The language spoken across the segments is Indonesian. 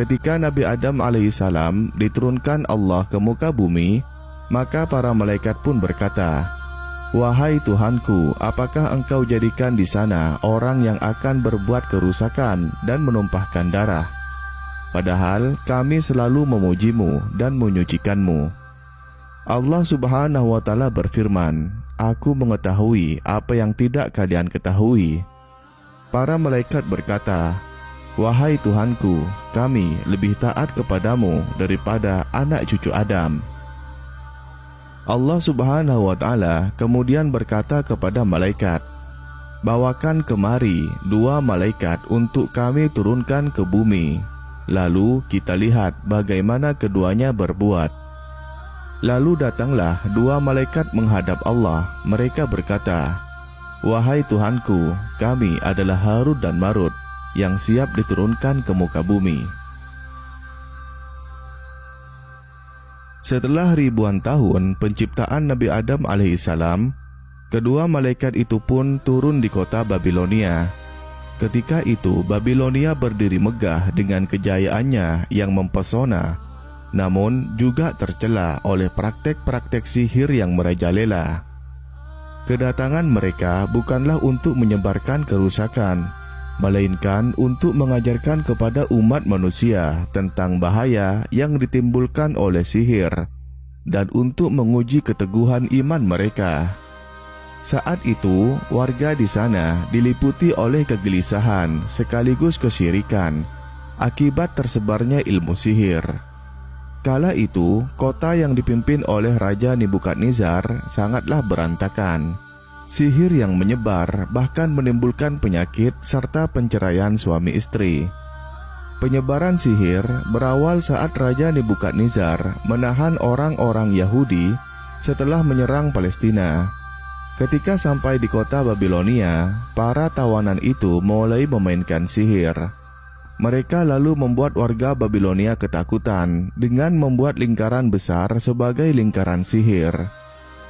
ketika Nabi Adam alaihissalam diturunkan Allah ke muka bumi, maka para malaikat pun berkata, "Wahai Tuhanku, apakah engkau jadikan di sana orang yang akan berbuat kerusakan dan menumpahkan darah? Padahal kami selalu memujimu dan menyucikanmu." Allah Subhanahu wa Ta'ala berfirman, "Aku mengetahui apa yang tidak kalian ketahui." Para malaikat berkata, "Wahai Tuhanku, kami lebih taat kepadamu daripada anak cucu Adam." Allah Subhanahu wa Ta'ala kemudian berkata kepada malaikat, "Bawakan kemari 2 malaikat untuk kami turunkan ke bumi. Lalu kita lihat bagaimana keduanya berbuat." Lalu datanglah 2 malaikat menghadap Allah. Mereka berkata, "Wahai Tuhanku, kami adalah Harut dan Marut yang siap diturunkan ke muka bumi." Setelah ribuan tahun penciptaan Nabi Adam alaihissalam, kedua malaikat itu pun turun di kota Babilonia. Ketika itu Babilonia berdiri megah dengan kejayaannya yang mempesona, namun juga tercela oleh praktek-praktek sihir yang merajalela. Kedatangan mereka bukanlah untuk menyebarkan kerusakan, melainkan untuk mengajarkan kepada umat manusia tentang bahaya yang ditimbulkan oleh sihir dan untuk menguji keteguhan iman mereka. Saat itu, warga di sana diliputi oleh kegelisahan sekaligus kesyirikan akibat tersebarnya ilmu sihir. Kala itu, kota yang dipimpin oleh Raja Nebukadnezar sangatlah berantakan. Sihir yang menyebar bahkan menimbulkan penyakit serta penceraian suami istri. Penyebaran sihir berawal saat Raja Nebukadnezar menahan orang-orang Yahudi setelah menyerang Palestina. Ketika sampai di kota Babilonia, para tawanan itu mulai memainkan sihir. Mereka lalu membuat warga Babilonia ketakutan dengan membuat lingkaran besar sebagai lingkaran sihir.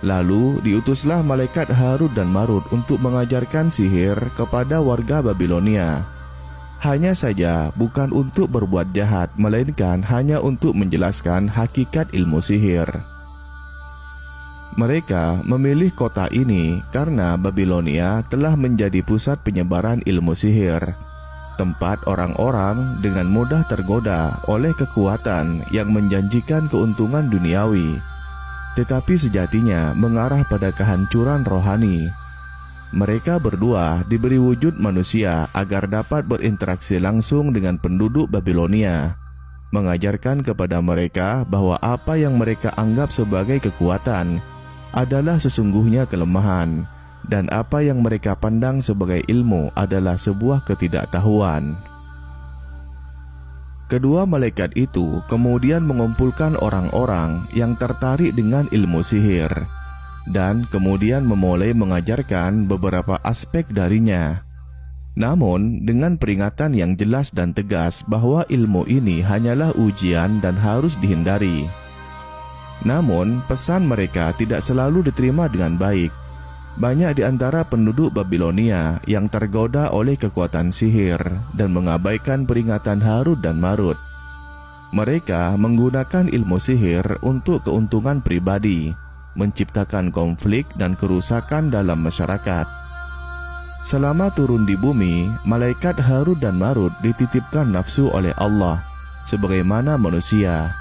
Lalu diutuslah malaikat Harut dan Marut untuk mengajarkan sihir kepada warga Babilonia. Hanya saja bukan untuk berbuat jahat, melainkan hanya untuk menjelaskan hakikat ilmu sihir. Mereka memilih kota ini karena Babilonia telah menjadi pusat penyebaran ilmu sihir, tempat orang-orang dengan mudah tergoda oleh kekuatan yang menjanjikan keuntungan duniawi, tetapi sejatinya mengarah pada kehancuran rohani. Mereka berdua diberi wujud manusia agar dapat berinteraksi langsung dengan penduduk Babilonia, mengajarkan kepada mereka bahwa apa yang mereka anggap sebagai kekuatan adalah sesungguhnya kelemahan, dan apa yang mereka pandang sebagai ilmu adalah sebuah ketidaktahuan. Kedua malaikat itu kemudian mengumpulkan orang-orang yang tertarik dengan ilmu sihir, dan kemudian memulai mengajarkan beberapa aspek darinya. Namun dengan peringatan yang jelas dan tegas bahwa ilmu ini hanyalah ujian dan harus dihindari. Namun pesan mereka tidak selalu diterima dengan baik. Banyak di antara penduduk Babilonia yang tergoda oleh kekuatan sihir dan mengabaikan peringatan Harut dan Marut. Mereka menggunakan ilmu sihir untuk keuntungan pribadi, menciptakan konflik dan kerusakan dalam masyarakat. Selama turun di bumi, malaikat Harut dan Marut dititipkan nafsu oleh Allah sebagaimana manusia.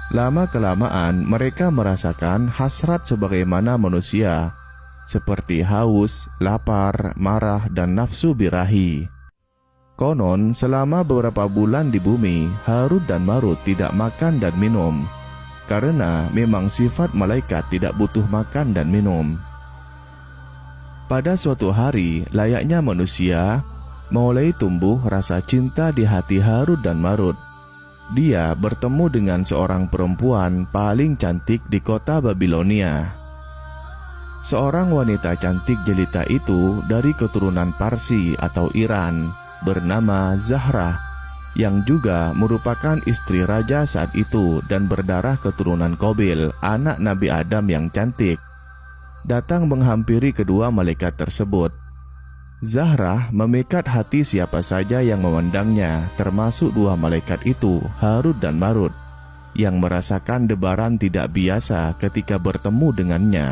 Lama-kelamaan mereka merasakan hasrat sebagaimana manusia, seperti haus, lapar, marah, dan nafsu birahi. Konon selama beberapa bulan di bumi, Harut dan Marut tidak makan dan minum, karena memang sifat malaikat tidak butuh makan dan minum. Pada suatu hari, layaknya manusia, mulai tumbuh rasa cinta di hati Harut dan Marut. Dia bertemu dengan seorang perempuan paling cantik di kota Babilonia. Seorang wanita cantik jelita itu dari keturunan Parsi atau Iran, bernama Zahra, yang juga merupakan istri raja saat itu dan berdarah keturunan Qabil, anak Nabi Adam yang cantik, datang menghampiri kedua malaikat tersebut. Zahrah memikat hati siapa saja yang memandangnya, termasuk dua malaikat itu, Harut dan Marut, yang merasakan debaran tidak biasa ketika bertemu dengannya.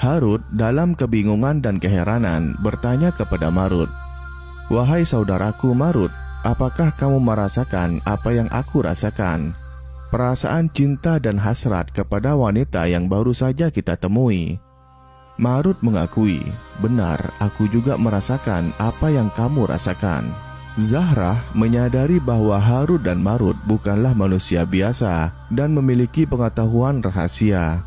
Harut dalam kebingungan dan keheranan bertanya kepada Marut, "Wahai saudaraku Marut, apakah kamu merasakan apa yang aku rasakan? Perasaan cinta dan hasrat kepada wanita yang baru saja kita temui." Marut mengakui, "Benar, aku juga merasakan apa yang kamu rasakan." Zahrah menyadari bahwa Harut dan Marut bukanlah manusia biasa dan memiliki pengetahuan rahasia.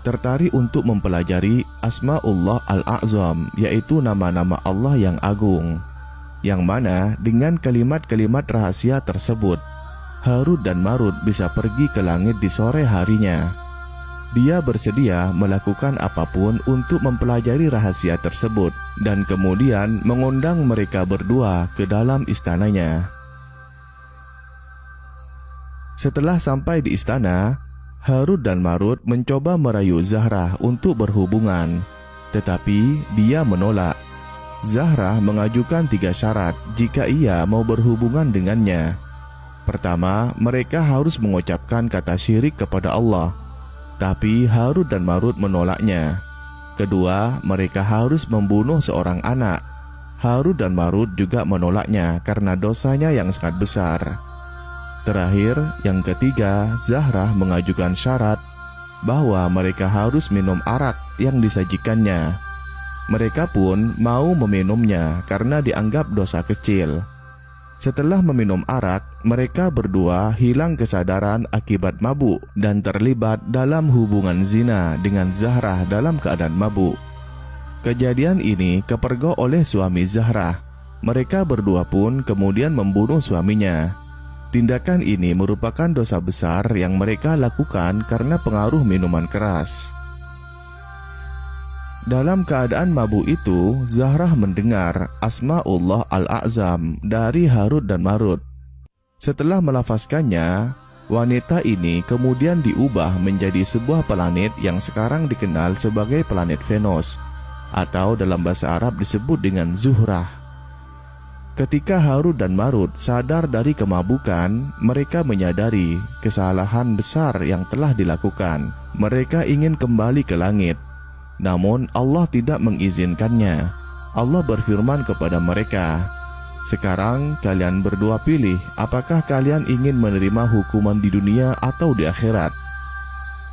Tertarik untuk mempelajari Asma'ullah Al-A'zam, yaitu nama-nama Allah yang agung, yang mana dengan kalimat-kalimat rahasia tersebut, Harut dan Marut bisa pergi ke langit di sore harinya. Dia bersedia melakukan apapun untuk mempelajari rahasia tersebut dan kemudian mengundang mereka berdua ke dalam istananya. Setelah sampai di istana, Harut dan Marut mencoba merayu Zahrah untuk berhubungan, tetapi dia menolak. Zahrah mengajukan 3 syarat jika ia mau berhubungan dengannya. Pertama, mereka harus mengucapkan kata syirik kepada Allah, tapi Harut dan Marut menolaknya. Kedua, mereka harus membunuh seorang anak. Harut dan Marut juga menolaknya karena dosanya yang sangat besar. Terakhir, yang ketiga, Zahrah mengajukan syarat bahwa mereka harus minum arak yang disajikannya. Mereka pun mau meminumnya karena dianggap dosa kecil. Setelah meminum arak, mereka berdua hilang kesadaran akibat mabuk dan terlibat dalam hubungan zina dengan Zahrah dalam keadaan mabuk. Kejadian ini kepergok oleh suami Zahrah. Mereka berdua pun kemudian membunuh suaminya. Tindakan ini merupakan dosa besar yang mereka lakukan karena pengaruh minuman keras. Dalam keadaan mabuk itu, Zahrah mendengar Asma'ullah Al-A'zam dari Harut dan Marut. Setelah melafazkannya, wanita ini kemudian diubah menjadi sebuah planet yang sekarang dikenal sebagai planet Venus, atau dalam bahasa Arab disebut dengan Zuhrah. Ketika Harut dan Marut sadar dari kemabukan, mereka menyadari kesalahan besar yang telah dilakukan. Mereka ingin kembali ke langit, namun Allah tidak mengizinkannya. Allah berfirman kepada mereka, "Sekarang kalian berdua pilih, apakah kalian ingin menerima hukuman di dunia atau di akhirat?"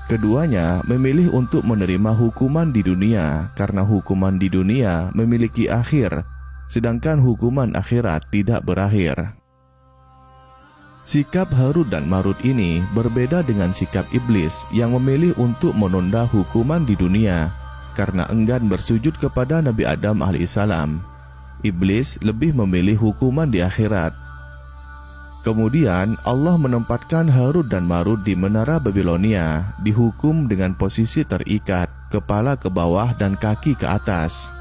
Keduanya memilih untuk menerima hukuman di dunia karena hukuman di dunia memiliki akhir, sedangkan hukuman akhirat tidak berakhir. Sikap Harut dan Marut ini berbeda dengan sikap iblis yang memilih untuk menunda hukuman di dunia karena enggan bersujud kepada Nabi Adam alaihissalam. Iblis lebih memilih hukuman di akhirat. Kemudian Allah menempatkan Harut dan Marut di menara Babilonia, dihukum dengan posisi terikat, kepala ke bawah dan kaki ke atas.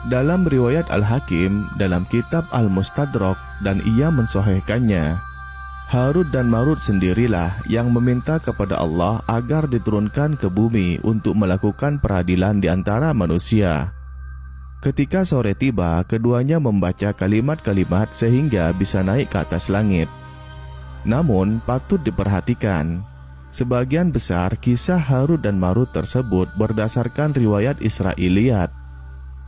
Dalam riwayat Al-Hakim dalam kitab Al-Mustadrak, dan ia mensahihkannya, Harut dan Marut sendirilah yang meminta kepada Allah agar diturunkan ke bumi untuk melakukan peradilan di antara manusia. Ketika sore tiba, keduanya membaca kalimat-kalimat sehingga bisa naik ke atas langit. Namun patut diperhatikan, sebagian besar kisah Harut dan Marut tersebut berdasarkan riwayat Israiliyat,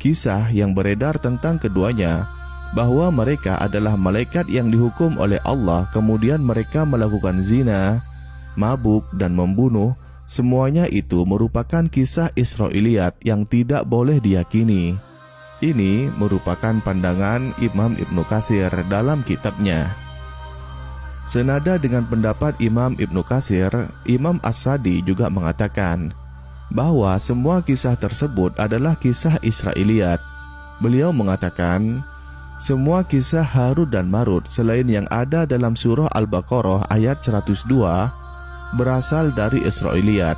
kisah yang beredar tentang keduanya, bahwa mereka adalah malaikat yang dihukum oleh Allah, kemudian mereka melakukan zina, mabuk, dan membunuh. Semuanya itu merupakan kisah Israiliyat yang tidak boleh diyakini. Ini merupakan pandangan Imam Ibnu Katsir dalam kitabnya. Senada dengan pendapat Imam Ibnu Katsir, Imam As-Sadi juga mengatakan bahwa semua kisah tersebut adalah kisah Israiliyat. Beliau mengatakan, semua kisah Harut dan Marut selain yang ada dalam surah Al-Baqarah ayat 102 berasal dari Israiliyat.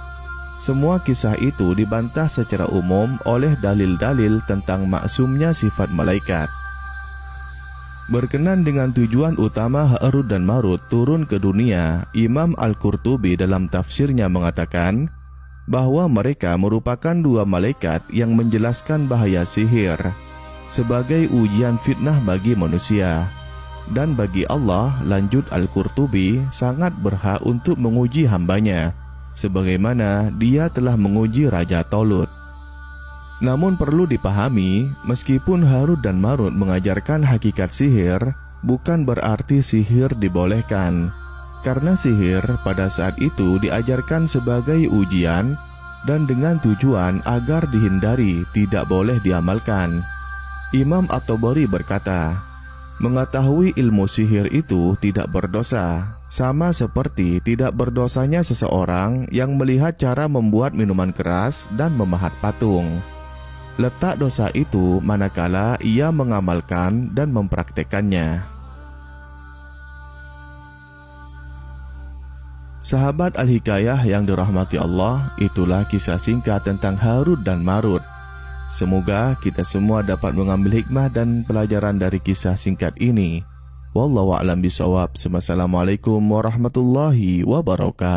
Semua kisah itu dibantah secara umum oleh dalil-dalil tentang maksumnya sifat malaikat. Berkenan dengan tujuan utama Harut dan Marut turun ke dunia, Imam Al-Qurtubi dalam tafsirnya mengatakan, bahwa mereka merupakan dua malaikat yang menjelaskan bahaya sihir sebagai ujian fitnah bagi manusia. Dan bagi Allah, lanjut Al-Qurtubi, sangat berhak untuk menguji hambanya, sebagaimana dia telah menguji Raja Tolut. Namun perlu dipahami, meskipun Harut dan Marut mengajarkan hakikat sihir, bukan berarti sihir dibolehkan. Karena sihir pada saat itu diajarkan sebagai ujian dan dengan tujuan agar dihindari, tidak boleh diamalkan. Imam At-Tabari berkata, mengetahui ilmu sihir itu tidak berdosa, sama seperti tidak berdosanya seseorang yang melihat cara membuat minuman keras dan memahat patung. Letak dosa itu manakala ia mengamalkan dan mempraktekannya. Sahabat Al-Hikayah yang dirahmati Allah, itulah kisah singkat tentang Harut dan Marut. Semoga kita semua dapat mengambil hikmah dan pelajaran dari kisah singkat ini. Wallahu a'lam bishawab. Wassalamualaikum warahmatullahi wabarakatuh.